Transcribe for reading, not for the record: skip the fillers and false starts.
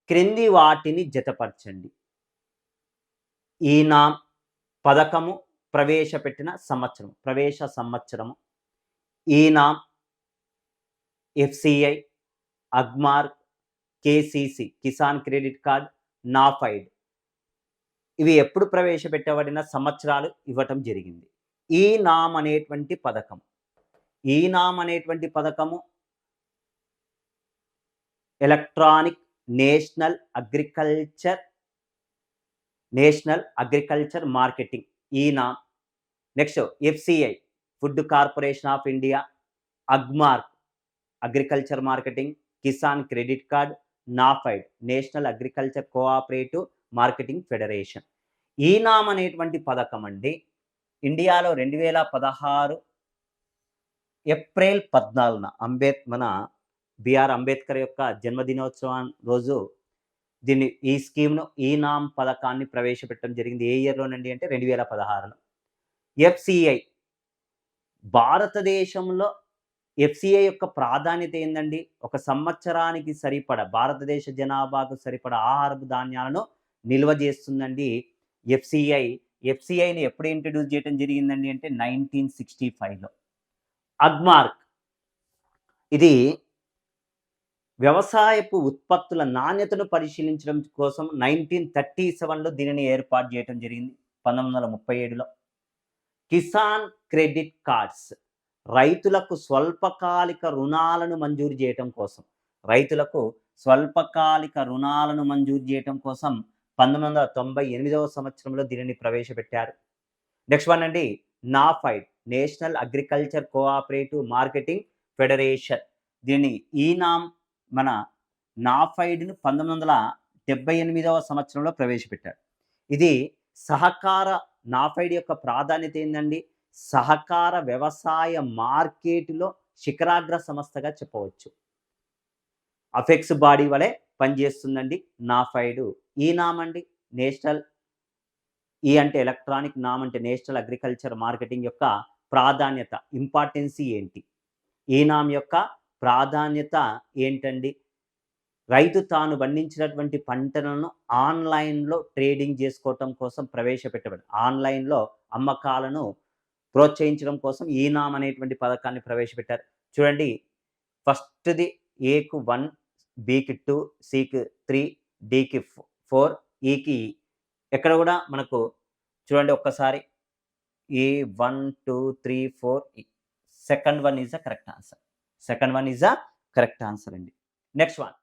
క్రింది వాటిని జతపరచండి. ఈనాం పథకము ప్రవేశపెట్టిన సంవత్సరం, ప్రవేశ సంవత్సరము. ENAM, FCI, Agmark, KCC Kisan credit card, NAFED ఇవి ఎప్పుడు ప్రవేశపెట్టబడిన సంవత్సరాలు ఇవ్వటం జరిగింది. ఈనాం అనేటువంటి పథకం, ఈనాం అనేటువంటి పథకము electronic national agriculture marketing eNAM. Next FCI food corporation of India, Agmark agriculture marketing, Kisan credit card, NAFED national agriculture cooperative marketing federation. ENAM అనేటువంటి పథకం అండి ఇండియాలో 2016 ఏప్రిల్ 14న మన బిఆర్ అంబేద్కర్ యొక్క జన్మదినోత్సవం రోజు ఈ స్కీమ్ను ఈనాం పథకాన్ని ప్రవేశపెట్టడం జరిగింది. ఏ ఇయర్లోనండి అంటే 2016లో. ఎఫ్సిఐ భారతదేశంలో ఎఫ్సిఐ యొక్క ప్రాధాన్యత ఏందండి? ఒక సంవత్సరానికి సరిపడా భారతదేశ జనాభాకు సరిపడా ఆహారపు ధాన్యాలను నిల్వ చేస్తుందండి ఎఫ్సిఐని ఎప్పుడు ఇంట్రడ్యూస్ చేయడం జరిగిందండి అంటే 1965లో. అగ్మార్క్ ఇది వ్యవసాయపు ఉత్పత్తుల నాణ్యతను పరిశీలించడం కోసం 1937లో దీనిని ఏర్పాటు చేయడం జరిగింది. 1937లో. కిసాన్ క్రెడిట్ కార్డ్స్ రైతులకు స్వల్పకాలిక రుణాలను మంజూరు చేయటం కోసం, 1998వ సంవత్సరంలో దీనిని ప్రవేశపెట్టారు. నెక్స్ట్ వన్ అండి NAFED national agriculture cooperative marketing federation. దీన్ని ఈనాం మన నాఫైడ్ను 1978వ సంవత్సరంలో ప్రవేశపెట్టారు. ఇది నాఫైడ్ యొక్క ప్రాధాన్యత ఏందండి? సహకార వ్యవసాయ మార్కెట్లో శిఖరాగ్ర సంస్థగా చెప్పవచ్చు. అఫెక్స్ బాడీ వలె పనిచేస్తుందండి నాఫైడ్. ఈనాం అండి నేషనల్, అంటే ఎలక్ట్రానిక్, నామ్ అంటే నేషనల్ అగ్రికల్చర్ మార్కెటింగ్ యొక్క ప్రాధాన్యత, ఇంపార్టెన్సీ ఏంటి? ఈనాం యొక్క ప్రాధాన్యత ఏంటండి? రైతు తాను పండించినటువంటి పంటలను ఆన్లైన్లో ట్రేడింగ్ చేసుకోవటం కోసం ప్రవేశపెట్టబడి, ఆన్లైన్లో అమ్మకాలను ప్రోత్సహించడం కోసం ఈనాం అనేటువంటి పథకాన్ని ప్రవేశపెట్టారు. చూడండి, ఫస్ట్ది ఏకు 1, బికి 2, సికి 3, డికి 4, ఈకి ఎక్కడ కూడా మనకు చూడండి ఒక్కసారి ఈ 1, 2, 3, 4 second one is a correct answer. అండి. Next one